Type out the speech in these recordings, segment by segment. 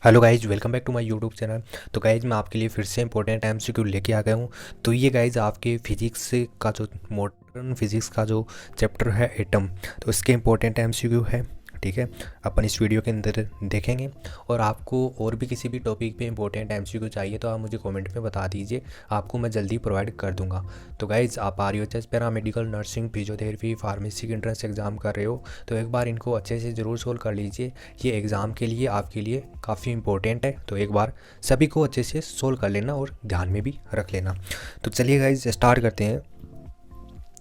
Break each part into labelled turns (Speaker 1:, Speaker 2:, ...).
Speaker 1: Hello guys, welcome back to my YouTube channel. तो guys मैं आपके लिए फिर से इंपॉर्टेंट एमसीक्यू लेके आ गया हूँ। तो ये गाइज आपके फिजिक्स का जो मॉडर्न फिजिक्स का जो चैप्टर है एटम, तो इसके इंपॉर्टेंट एमसीक्यू है। ठीक है, अपन इस वीडियो के अंदर देखेंगे। और आपको और भी किसी भी टॉपिक पे इंपॉर्टेंट एमसीक्यू चाहिए तो आप मुझे कमेंट में बता दीजिए, आपको मैं जल्दी प्रोवाइड कर दूंगा। तो गाइज आप RUHS paramedical, nursing, physiotherapy, pharmacy की एंट्रेंस एग्ज़ाम कर रहे हो तो एक बार इनको अच्छे से ज़रूर सोल्व कर लीजिए। ये एग्ज़ाम के लिए आपके लिए काफ़ी इंपॉर्टेंट है, तो एक बार सभी को अच्छे से सोल्व कर लेना और ध्यान में भी रख लेना। तो चलिए गाइज स्टार्ट करते हैं।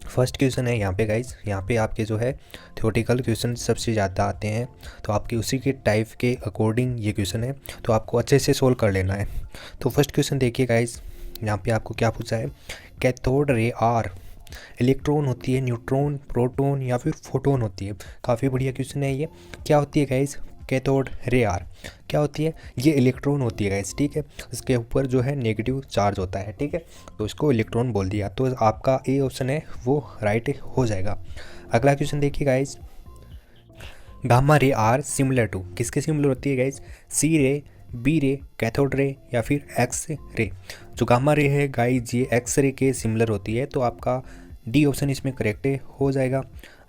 Speaker 1: फर्स्ट क्वेश्चन है यहाँ पे गाइज, यहाँ पे आपके जो है थ्योरेटिकल क्वेश्चन सबसे ज़्यादा आते हैं, तो आपके उसी के टाइप के अकॉर्डिंग ये क्वेश्चन है, तो आपको अच्छे से सोल्व कर लेना है। तो फर्स्ट क्वेश्चन देखिए गाइज, यहाँ पे आपको क्या पूछा है। कैथोड रे आर इलेक्ट्रॉन होती है, न्यूट्रॉन, प्रोटॉन या फिर फोटोन होती है। काफ़ी बढ़िया क्वेश्चन है ये। क्या होती है गाइज कैथोड रे आर, क्या होती है? ये इलेक्ट्रॉन होती है गाइज। ठीक है, इसके ऊपर जो है नेगेटिव चार्ज होता है। ठीक है, तो इसको इलेक्ट्रॉन बोल दिया, तो आपका ए ऑप्शन है वो राइट हो जाएगा। अगला क्वेश्चन देखिए guys, gamma ray are similar to, किसके सिमिलर होती है गाइज? सी रे, बी रे, कैथोड रे या फिर एक्स रे। जो गामा रे है गाइज ये एक्स रे के सिमिलर होती है, तो आपका डी ऑप्शन इसमें करेक्ट हो जाएगा।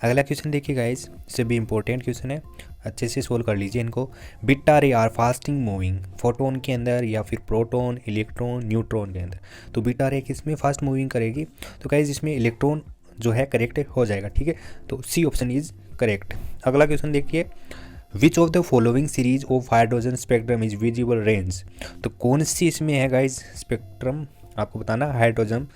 Speaker 1: अगला क्वेश्चन देखिए गाइज, इससे भी इंपॉर्टेंट क्वेश्चन है, अच्छे से सोल्व कर लीजिए इनको। बीटा रे आर फास्टिंग मूविंग, फोटोन के अंदर या फिर प्रोटॉन, इलेक्ट्रॉन, न्यूट्रॉन के अंदर। तो बीटा रे किसमें फास्ट मूविंग करेगी? तो गाइज इसमें इलेक्ट्रॉन जो है करेक्ट हो जाएगा। ठीक है, तो सी ऑप्शन इज करेक्ट। अगला क्वेश्चन देखिए, which of the following series of hydrogen spectrum is visible range. तो कौन सी इसमें है गाइज स्पेक्ट्रम, आपको बताना हाइड्रोजन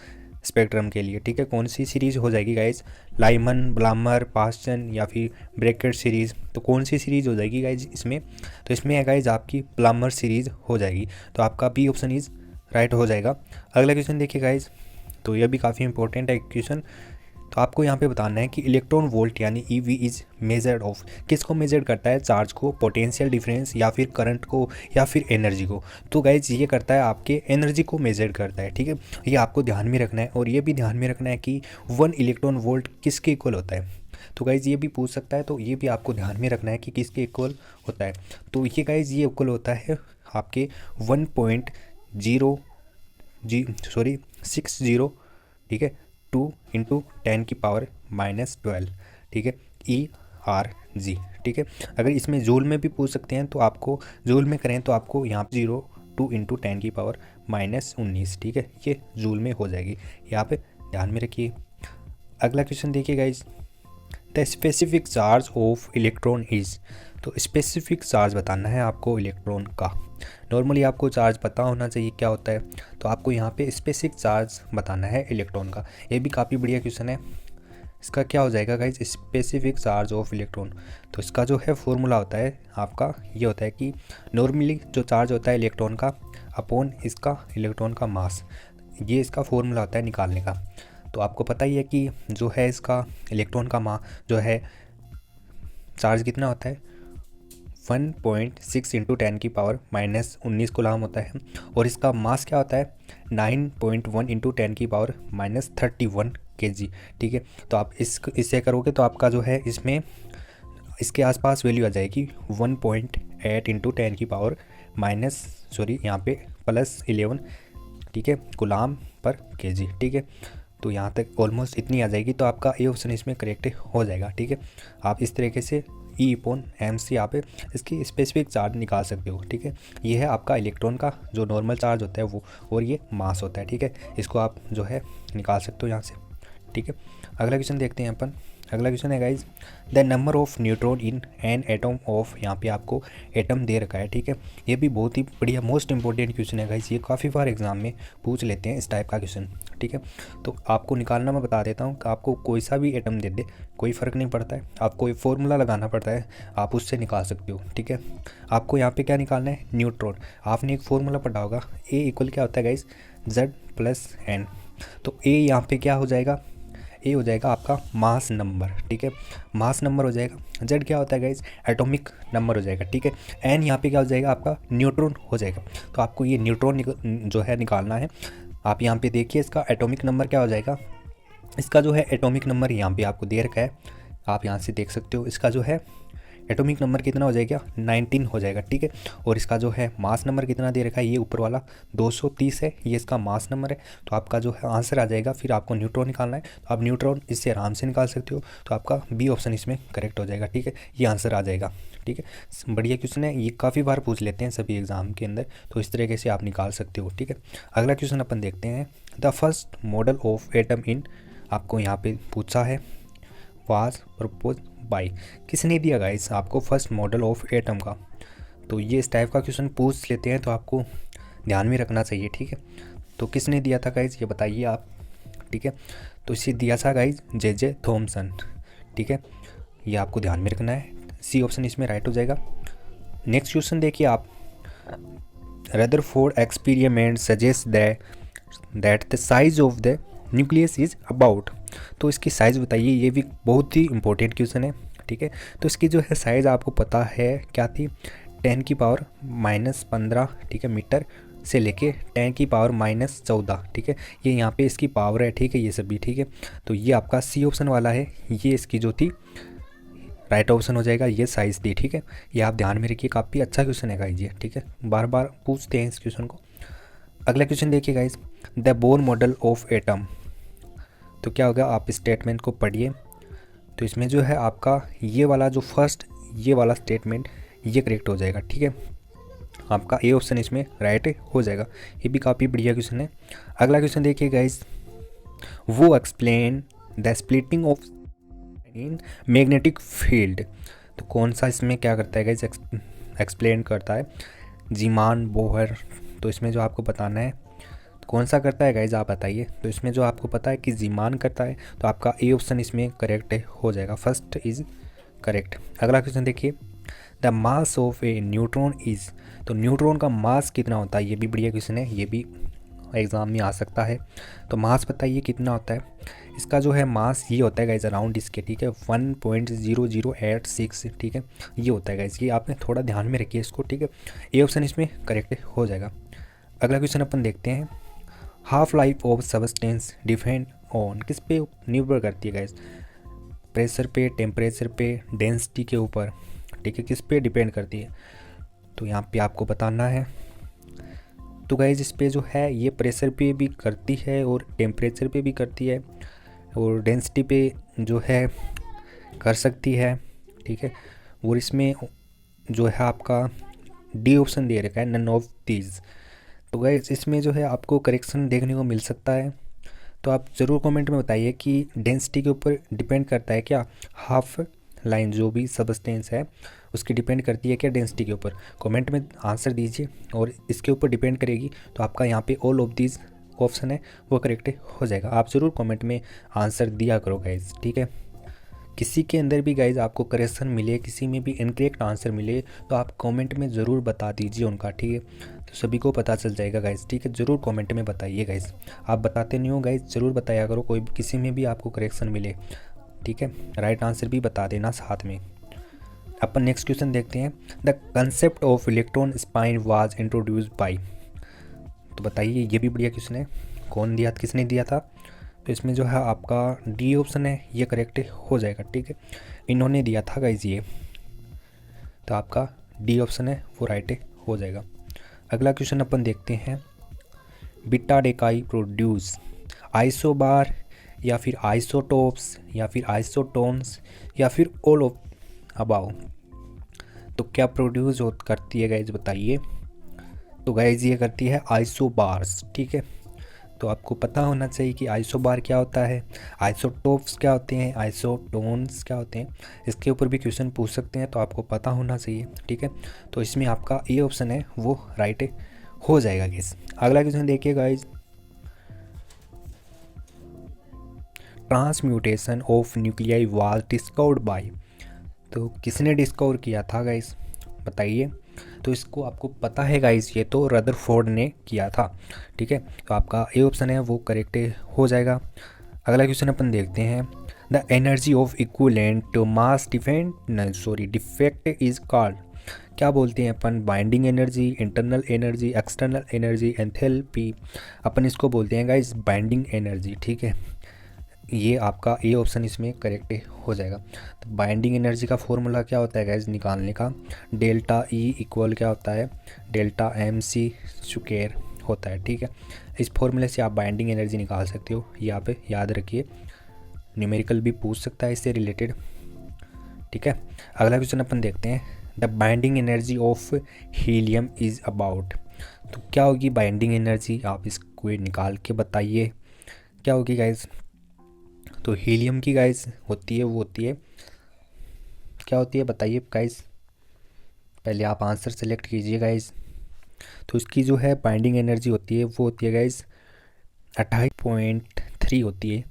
Speaker 1: स्पेक्ट्रम के लिए। ठीक है, कौन सी सीरीज हो जाएगी गाइज? लाइमन, ब्लामर, पास्चन या फिर ब्रैकेट सीरीज। तो कौन सी सीरीज हो जाएगी गाइज इसमें? तो इसमें है गाइज आपकी ब्लामर सीरीज हो जाएगी, तो आपका बी ऑप्शन इज राइट हो जाएगा। अगला क्वेश्चन देखिए गाइज, तो यह भी काफ़ी इंपॉर्टेंट है क्वेश्चन। तो आपको यहाँ पे बताना है कि इलेक्ट्रॉन वोल्ट यानी EV इज मेजर्ड ऑफ, किसको मेजर करता है? चार्ज को, पोटेंशियल डिफरेंस या फिर करंट को या फिर एनर्जी को। तो गाइज ये करता है आपके एनर्जी को मेजर करता है। ठीक है, ये आपको ध्यान में रखना है, और ये भी ध्यान में रखना है कि 1 इलेक्ट्रॉन वोल्ट किसके इक्वल होता है। तो गाइज ये भी पूछ सकता है, तो ये भी आपको ध्यान में रखना है कि किसके इक्वल होता है। तो ये गाइज ये इक्वल होता है आपके 1.60, ठीक है, 2 × 10⁻⁻12। ठीक है, ERG। ठीक है, अगर इसमें जूल में भी पूछ सकते हैं तो आपको जूल में करें तो आपको यहाँ 2 × 10⁻⁻19। ठीक है, ये जूल में हो जाएगी, यहाँ पे ध्यान में रखिए। अगला क्वेश्चन देखिए guys, the specific charge of electron is. तो स्पेसिफिक चार्ज बताना है आपको इलेक्ट्रॉन का। नॉर्मली आपको चार्ज पता होना चाहिए क्या होता है, तो आपको यहाँ पे स्पेसिफिक चार्ज बताना है इलेक्ट्रॉन का। ये भी काफ़ी बढ़िया क्वेश्चन है। इसका क्या हो जाएगा guys? Specific charge of electron. तो इसका जो है फॉर्मूला होता है आपका, ये होता है कि नॉर्मली जो चार्ज होता है इलेक्ट्रॉन का अपॉन इसका इलेक्ट्रॉन का मास, ये इसका फॉर्मूला होता है निकालने का। तो आपको पता ही है कि जो है इसका इलेक्ट्रॉन का मास जो है चार्ज कितना होता है? 1.6 × 10⁻⁻19 कूलम होता है, और इसका मास क्या होता है? 9.1 × 10⁻31 kg। ठीक है, तो आप इससे करोगे तो आपका जो है इसमें इसके आसपास वैल्यू आ जाएगी 1.8 × 10⁻, यहाँ पे +11, ठीक है, कूलम पर kg। ठीक है, तो यहाँ तक ऑलमोस्ट इतनी आ जाएगी, तो आपका ए ऑप्शन इसमें करेक्ट हो जाएगा। ठीक है, आप इस तरीके से E/mc यहाँ पे इसकी स्पेसिफिक चार्ज निकाल सकते हो। ठीक है, ये है आपका इलेक्ट्रॉन का जो नॉर्मल चार्ज होता है वो, और ये मास होता है। ठीक है, इसको आप जो है निकाल सकते हो यहाँ से। ठीक है, अगला क्वेश्चन देखते हैं अपन। अगला क्वेश्चन है guys, the number of neutron in an atom of, यहाँ पे आपको एटम दे रखा है। ठीक है, ये भी बहुत ही बढ़िया मोस्ट इंपॉर्टेंट क्वेश्चन है गाइज, ये काफ़ी बार एग्जाम में पूछ लेते हैं इस टाइप का क्वेश्चन। ठीक है, तो आपको निकालना मैं बता देता हूँ कि आपको कोई सा भी एटम दे दे, कोई फ़र्क नहीं पड़ता है, आपको एक फॉर्मूला लगाना पड़ता है, आप उससे निकाल सकते हो। ठीक है, आपको यहाँ पे क्या निकालना है? न्यूट्रॉन। आपने एक फॉर्मूला पढ़ा होगा, ए इक्वल क्या होता है गाइज? Z+N। तो ए यहाँ पे क्या हो जाएगा? ए हो जाएगा आपका मास नंबर। ठीक है, मास नंबर हो जाएगा। जेड क्या होता है गाइज? एटॉमिक नंबर हो जाएगा। ठीक है, एन यहाँ पे क्या हो जाएगा? आपका न्यूट्रॉन हो जाएगा। तो आपको ये न्यूट्रॉन जो है निकालना है। आप यहाँ पे देखिए इसका एटॉमिक नंबर क्या हो जाएगा। इसका जो है एटॉमिक नंबर यहाँ पे आपको दे रखा है, आप यहाँ से देख सकते हो। इसका जो है एटॉमिक नंबर कितना हो जाएगा 19 हो जाएगा, ठीक है। और इसका जो है मास नंबर कितना दे रखा है, ये ऊपर वाला 230 है, ये इसका मास नंबर है। तो आपका जो है आंसर आ जाएगा। फिर आपको न्यूट्रॉन निकालना है, तो आप न्यूट्रॉन इससे आराम से निकाल सकते हो। तो आपका बी ऑप्शन इसमें करेक्ट हो जाएगा, ठीक है, ये आंसर आ जाएगा, ठीक है। बढ़िया क्वेश्चन है, ये काफ़ी बार पूछ लेते हैं सभी एग्जाम के अंदर, तो इस तरीके से आप निकाल सकते हो, ठीक है। अगला क्वेश्चन अपन देखते हैं। The first model of atom in, आपको यहाँ पे पूछा है वाज प्रपोज बाय, किसने दिया गाइस आपको फर्स्ट मॉडल ऑफ एटम का। तो ये इस टाइप का क्वेश्चन पूछ लेते हैं, तो आपको ध्यान में रखना चाहिए, ठीक है। तो किसने दिया था गाइस, ये बताइए आप, ठीक है। तो इसे दिया था गाइस जे थॉमसन, ठीक है, ये आपको ध्यान में रखना है। सी ऑप्शन इसमें राइट हो जाएगा। नेक्स्ट क्वेश्चन देखिए आप। Rutherford experiment suggest that the size of the nucleus is about, तो इसकी साइज़ बताइए। ये भी बहुत ही इंपॉर्टेंट क्वेश्चन है, ठीक है। तो इसकी जो है साइज़ आपको पता है क्या थी, 10⁻⁻15, ठीक है, मीटर से लेके 10⁻14, ठीक है। ये यहाँ पे इसकी पावर है, ठीक है, ये सभी, ठीक है। तो ये आपका सी ऑप्शन वाला है, ये इसकी जो थी राइट ऑप्शन हो जाएगा, ये साइज़ थी, ठीक है। ये आप ध्यान में रखिए, काफ़ी अच्छा क्वेश्चन है गाइज ये, ठीक है, बार बार पूछते हैं इस क्वेश्चन को। अगला क्वेश्चन देखिए guys, the Bohr model of atom, तो क्या होगा, आप स्टेटमेंट को पढ़िए। तो इसमें जो है आपका ये वाला जो फर्स्ट ये वाला स्टेटमेंट ये करेक्ट हो जाएगा, ठीक है। आपका ए ऑप्शन इसमें राइट हो जाएगा। ये भी काफ़ी बढ़िया क्वेश्चन है। अगला क्वेश्चन देखिए गाइज, वो explain the splitting of in magnetic field, तो कौन सा इसमें क्या करता है गाइज, एक्सप्लेन करता है, जीमान बोहर। तो इसमें जो आपको बताना है कौन सा करता है गाइज, आप बताइए। तो इसमें जो आपको पता है कि जीमान करता है, तो आपका ए ऑप्शन इसमें करेक्ट हो जाएगा, फर्स्ट इज करेक्ट। अगला क्वेश्चन देखिए, the mass of A neutron is, तो न्यूट्रॉन का मास कितना होता है, ये भी बढ़िया क्वेश्चन है, ये भी एग्जाम में आ सकता है। तो मास बताइए कितना होता है। इसका जो है मास ये होता है गाइज अराउंड इसके, ठीक है, 1.0086, ठीक है, ये होता है गाइज। ये आपने थोड़ा ध्यान में रखिए इसको, ठीक है। ए ऑप्शन इसमें करेक्ट हो जाएगा। अगला क्वेश्चन अपन देखते हैं, half life of substance depend on, किस पे निर्भर करती है गाइज, प्रेशर पे, टेम्परेचर पे, डेंसिटी के ऊपर, ठीक है, किस पे डिपेंड करती है। तो यहाँ पे आपको बताना है। तो गाइज इस पे जो है ये प्रेशर पे भी करती है और टेम्परेचर पे भी करती है और डेंसिटी पे जो है कर सकती है, ठीक है। और इसमें जो है आपका डी ऑप्शन दे रखा है, नन ऑफ दीज। तो गाइज इसमें जो है आपको करेक्शन देखने को मिल सकता है। तो आप ज़रूर कमेंट में बताइए कि डेंसिटी के ऊपर डिपेंड करता है क्या, हाफ लाइन जो भी सब्सटेंस है उसकी डिपेंड करती है क्या डेंसिटी के ऊपर। कमेंट में आंसर दीजिए, और इसके ऊपर डिपेंड करेगी तो आपका यहाँ पे ऑल ऑफ दीज ऑप्शन है वो करेक्ट हो जाएगा। आप ज़रूर कमेंट में आंसर दिया करो गाइज, ठीक है। किसी के अंदर भी गाइज आपको करेक्शन मिले, किसी में भी इनकरेक्ट आंसर मिले, तो आप कमेंट में ज़रूर बता दीजिए उनका, ठीक है। तो सभी को पता चल जाएगा गाइज, ठीक है। ज़रूर कमेंट में बताइए गाइज, आप बताते नहीं हो गाइज, ज़रूर बताया करो, कोई किसी में भी आपको करेक्शन मिले, ठीक है। राइट आंसर भी बता देना साथ में। अपन नेक्स्ट क्वेश्चन देखते हैं, the concept of electron spine was introduced by, तो बताइए, ये भी बढ़िया क्वेश्चन है, कौन दिया, किसने दिया था। तो इसमें जो है आपका डी ऑप्शन है ये करेक्ट हो जाएगा, ठीक है, इन्होंने दिया था गाइज ये। तो आपका डी ऑप्शन है वो राइट हो जाएगा। अगला क्वेश्चन अपन देखते हैं, बीटा डेकाई प्रोड्यूस आइसोबार या फिर आइसोटोप्स या फिर आइसोटोन्स या फिर ऑल ऑफ अबाव, तो क्या प्रोड्यूस करती है गाइज बताइए। तो गाइज ये करती है आइसोबार्स, ठीक है। तो आपको पता होना चाहिए कि आइसोबार क्या होता है, आइसोटोप्स क्या होते हैं, आइसोटोन्स क्या होते हैं, इसके ऊपर भी क्वेश्चन पूछ सकते हैं, तो आपको पता होना चाहिए, ठीक है। तो इसमें आपका ए ऑप्शन है वो राइट हो जाएगा गाइज। अगला क्वेश्चन देखिए guys, transmutation of nuclei was discovered by, तो किसने डिस्कवर किया था गाइज बताइए। तो इसको आपको पता है गाइज, ये तो रदरफोर्ड ने किया था, ठीक है। तो आपका ए ऑप्शन है वो करेक्ट हो जाएगा। अगला क्वेश्चन अपन देखते हैं, the energy of equivalent to mass defect is called, क्या बोलते हैं अपन, binding energy, internal energy, external energy, enthalpy. अपन इसको बोलते हैं गाइज बाइंडिंग एनर्जी, ठीक है। ये आपका ए ऑप्शन इसमें करेक्ट हो जाएगा। तो बाइंडिंग एनर्जी का फॉर्मूला क्या होता है गाइज निकालने का, डेल्टा ई इक्वल क्या होता है, डेल्टा एम सी स्क्वायर होता है। ठीक है, इस फॉर्मूले से आप बाइंडिंग एनर्जी निकाल सकते हो, यहाँ पे याद रखिए। न्यूमेरिकल भी पूछ सकता है इससे रिलेटेड। ठीक है, अगला क्वेश्चन अपन देखते हैं, the binding energy of helium is about. तो क्या होगी बाइंडिंग एनर्जी, आप इसको निकाल के बताइए क्या होगी गाइज। तो हीलियम की गाइज होती है, वो होती है, क्या होती है बताइए गाइज, पहले आप आंसर सेलेक्ट कीजिए गाइज। तो इसकी जो है बाइंडिंग एनर्जी होती है वो होती है गाइज 28.3 होती है।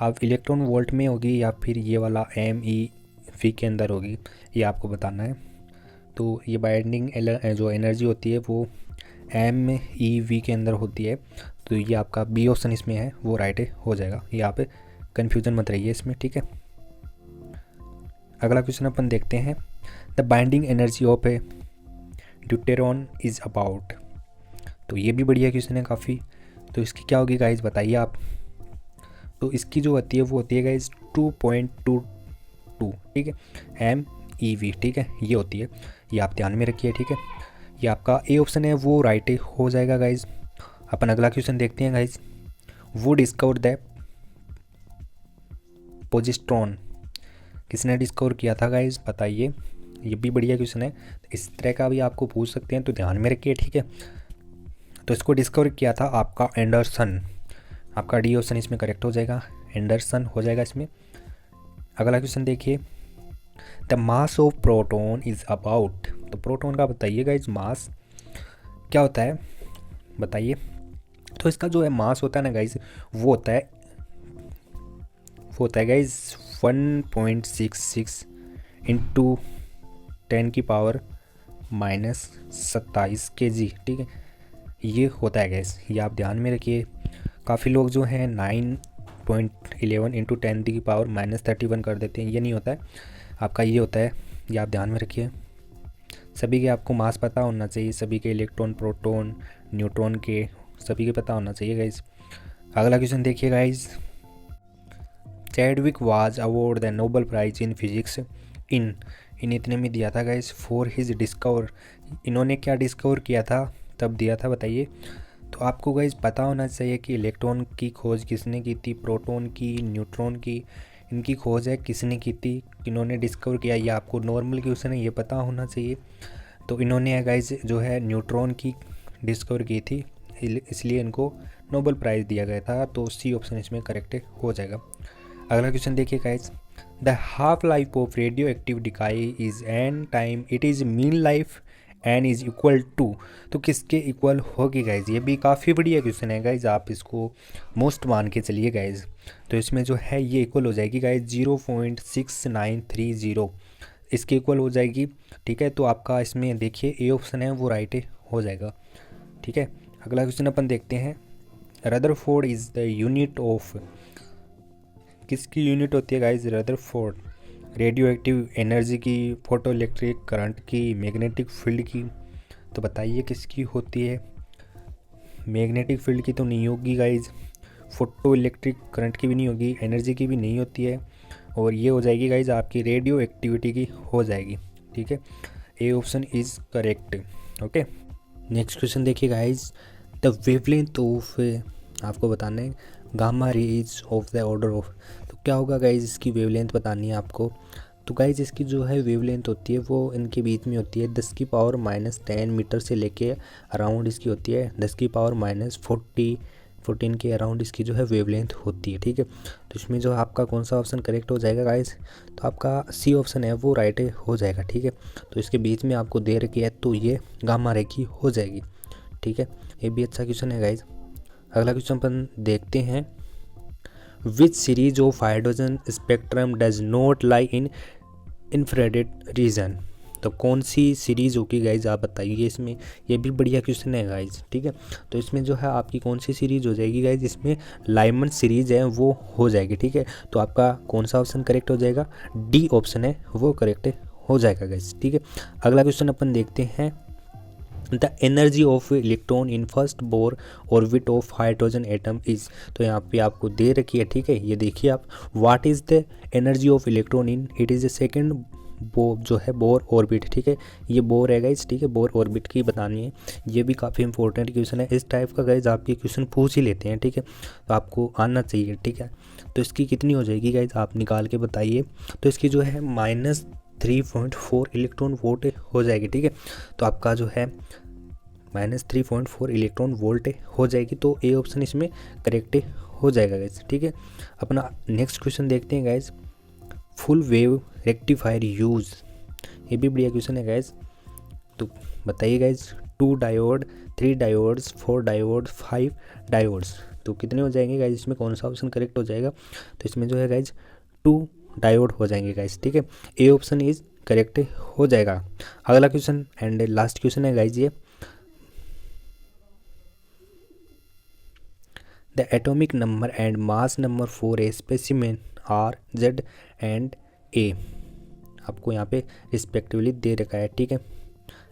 Speaker 1: आप इलेक्ट्रॉन वोल्ट में होगी या फिर ये वाला MeV के अंदर होगी, ये आपको बताना है। तो ये बाइंडिंग जो एनर्जी होती है वो MeV के अंदर होती है। तो ये आपका बी ऑप्शन इसमें है वो राइट हो जाएगा, यहाँ पे कन्फ्यूजन मत रहिए इसमें। ठीक है, अगला क्वेश्चन अपन देखते हैं, the binding energy of A deuteron is about. तो ये भी बढ़िया क्वेश्चन है काफ़ी। तो इसकी क्या होगी गाइज बताइए आप। तो इसकी जो होती है वो होती है गाइज 2.22। ठीक है, MeV। ठीक है, ये होती है, ये आप ध्यान में रखिए। ठीक है, ये आपका ए ऑप्शन है वो राइट हो जाएगा गाइज। अपन अगला क्वेश्चन देखते हैं गाइज, वो डिस्कवर द पोजिस्ट्रॉन, किसने डिस्कवर किया था गाइज बताइए। ये भी बढ़िया क्वेश्चन है, इस तरह का भी आपको पूछ सकते हैं, तो ध्यान में रखिए। ठीक है, तो इसको डिस्कवर किया था आपका एंडरसन, आपका डी ऑप्शन इसमें करेक्ट हो जाएगा, एंडरसन हो जाएगा इसमें। अगला क्वेश्चन देखिए, the mass of proton is about. तो प्रोटॉन का बताइए गाइज मास क्या होता है बताइए। तो इसका जो है मास होता है ना गाइज, वो होता है गाइज 1.66 इंटू 10⁻⁻27 kg। ठीक है, ये होता है गैस, ये आप ध्यान में रखिए। काफ़ी लोग जो हैं 9.11 इंटू 10⁻31 कर देते हैं, ये नहीं होता है आपका, ये होता है, ये आप ध्यान में रखिए। सभी के आपको मास पता होना चाहिए, सभी के इलेक्ट्रॉन प्रोटॉन न्यूट्रॉन के सभी के पता होना चाहिए गाइज। अगला क्वेश्चन देखिए guys, Chadwick was award the Nobel prize in physics in इतने में दिया था गाइज फॉर हिज डिस्कवर। इन्होंने क्या डिस्कवर किया था तब दिया था बताइए। तो आपको गाइज पता होना चाहिए कि इलेक्ट्रॉन की खोज किसने की थी, प्रोटॉन की, न्यूट्रॉन की, इनकी खोज है किसने की थी, इन्होंने डिस्कवर किया, ये आपको नॉर्मल क्वेश्चन है, ये पता होना चाहिए। तो इन्होंने गाइज जो है न्यूट्रॉन की डिस्कवर की थी, इसलिए इनको नोबेल प्राइज़ दिया गया था। तो सी ऑप्शन इसमें करेक्ट हो जाएगा। अगला क्वेश्चन देखिए guys, the half life of radio active decay is N time it is mean life N is equal to. तो किसके इक्वल होगी गाइज, ये भी काफ़ी बढ़िया क्वेश्चन है गाइज, आप इसको मोस्ट मान के चलिए गाइज। तो इसमें जो है ये इक्वल हो जाएगी गाइज 0.6930, इसके इक्वल हो जाएगी। ठीक है, तो आपका इसमें देखिए ए ऑप्शन है वो राइट हो जाएगा। ठीक है, अगला क्वेश्चन अपन देखते हैं, Rutherford is the unit of, किसकी यूनिट होती है guys Rutherford, radio active energy की, फोटो इलेक्ट्रिक करंट की, मैग्नेटिक फील्ड की। तो बताइए किसकी होती है। मैग्नेटिक फील्ड की तो नहीं होगी गाइज, फोटो इलेक्ट्रिक करंट की भी नहीं होगी, एनर्जी की भी नहीं होती है, और ये हो जाएगी गाइज आपकी रेडियो एक्टिविटी की हो जाएगी। ठीक है, A option is correct. Okay, next question देखिए गाइज, द वेवलेंथ ऑफ, आपको बताना है gamma rays of the order of. तो क्या होगा गाइज, इसकी वेवलेंथ बतानी है आपको। तो गाइज इसकी जो है वेवलेंथ होती है वो इनके बीच में होती है 10⁻10 मीटर से लेके अराउंड इसकी होती है 10⁻14 के अराउंड इसकी जो है वेवलेंथ होती है। ठीक है, तो इसमें जो आपका कौन सा ऑप्शन करेक्ट हो जाएगा गाइज, तो आपका सी ऑप्शन है वो राइट हो जाएगा। ठीक है, तो इसके बीच में आपको दे रखी है तो ये गामा रे की हो जाएगी। ठीक है, ये भी अच्छा क्वेश्चन है गाइज। अगला क्वेश्चन अपन देखते हैं, which series of hydrogen spectrum does not lie in infrared region. तो कौन सी सीरीज़ होगी गाइज आप बताइए इसमें, ये भी बढ़िया क्वेश्चन है गाइज। ठीक है, तो इसमें जो है आपकी कौन सी सीरीज़ हो जाएगी गाइज, इसमें लाइमन सीरीज़ है वो हो जाएगी। ठीक है, तो आपका कौन सा ऑप्शन करेक्ट हो जाएगा, डी ऑप्शन है वो करेक्ट हो जाएगा गाइज। ठीक है, अगला क्वेश्चन अपन देखते हैं, the energy of electron in first Bohr orbit of hydrogen atom is. तो यहाँ पे आपको दे रखी है, ठीक है, ये देखिए आप, what is the energy of electron in, it is the second जो है बोर ऑर्बिट, ठीक है, ये बोर है गाइज, ठीक है, बोर ऑर्बिट की बतानी है। ये भी काफ़ी इंपॉर्टेंट क्वेश्चन है, इस टाइप का गाइज आपके क्वेश्चन पूछ ही लेते हैं, ठीक है, तो आपको आना चाहिए, ठीक है। तो इसकी कितनी हो जाएगी गाइज, आप निकाल के बताइए। तो इसकी जो है -3.4 इलेक्ट्रॉन वोल्ट हो जाएगी, ठीक है। तो आपका जो है -3.4 इलेक्ट्रॉन वोल्ट हो जाएगी। तो ए ऑप्शन इसमें करेक्ट हो जाएगा गाइज, ठीक है। अपना नेक्स्ट क्वेश्चन देखते हैं guys, full wave rectifier use, ये भी बढ़िया क्वेश्चन है गाइज। तो बताइए guys, 2 diode, 3 diodes, 4 diode, 5 diodes, तो कितने हो जाएंगे गाइज, इसमें कौन सा ऑप्शन करेक्ट हो जाएगा। तो इसमें जो है गाइज 2 डायोड हो जाएंगे गाइज, ठीक है, ए ऑप्शन इज करेक्ट हो जाएगा। अगला क्वेश्चन एंड लास्ट क्वेश्चन है गाइज, ये the atomic number and mass number for a specimen are Z and A, आपको यहाँ पे रिस्पेक्टिवली दे रखा है, ठीक है,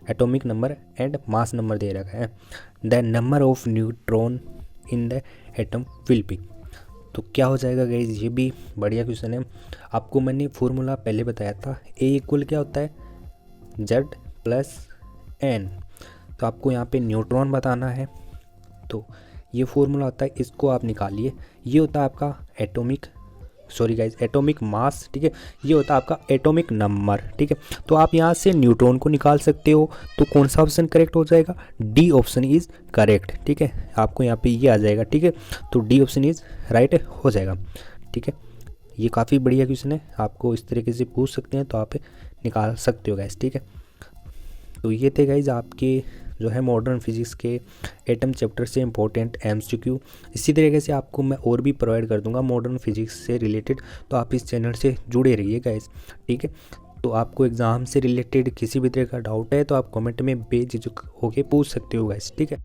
Speaker 1: atomic number and mass number दे रखा है। The number of neutron in the atom will be, तो क्या हो जाएगा गाइज, ये भी बढ़िया क्वेश्चन है। आपको मैंने फॉर्मूला पहले बताया था, ए इक्वल क्या होता है, जेड प्लस एन, तो आपको यहाँ पे न्यूट्रॉन बताना है, तो ये फॉर्मूला होता है, इसको आप निकालिए। ये होता है आपका एटॉमिक मास, ठीक है, ये होता है आपका एटॉमिक नंबर, ठीक है। तो आप यहाँ से न्यूट्रॉन को निकाल सकते हो, तो कौन सा ऑप्शन करेक्ट हो जाएगा, डी ऑप्शन इज़ करेक्ट, ठीक है, आपको यहाँ पे ये आ जाएगा, ठीक है, तो डी ऑप्शन इज़ राइट हो जाएगा, ठीक है। ये काफ़ी बढ़िया क्वेश्चन है, आपको इस तरीके से पूछ सकते हैं, तो आप निकाल सकते हो गाइस, ठीक है। तो ये थे गाइज आपके जो है मॉडर्न फिजिक्स के एटम चैप्टर से इंपॉर्टेंट एमसीक्यू। इसी तरीके से आपको मैं और भी प्रोवाइड कर दूंगा मॉडर्न फिजिक्स से रिलेटेड, तो आप इस चैनल से जुड़े रहिए गाइस, ठीक है। तो आपको एग्ज़ाम से रिलेटेड किसी भी तरह का डाउट है तो आप कमेंट में बेझिझक होके पूछ सकते हो गाइस, ठीक है।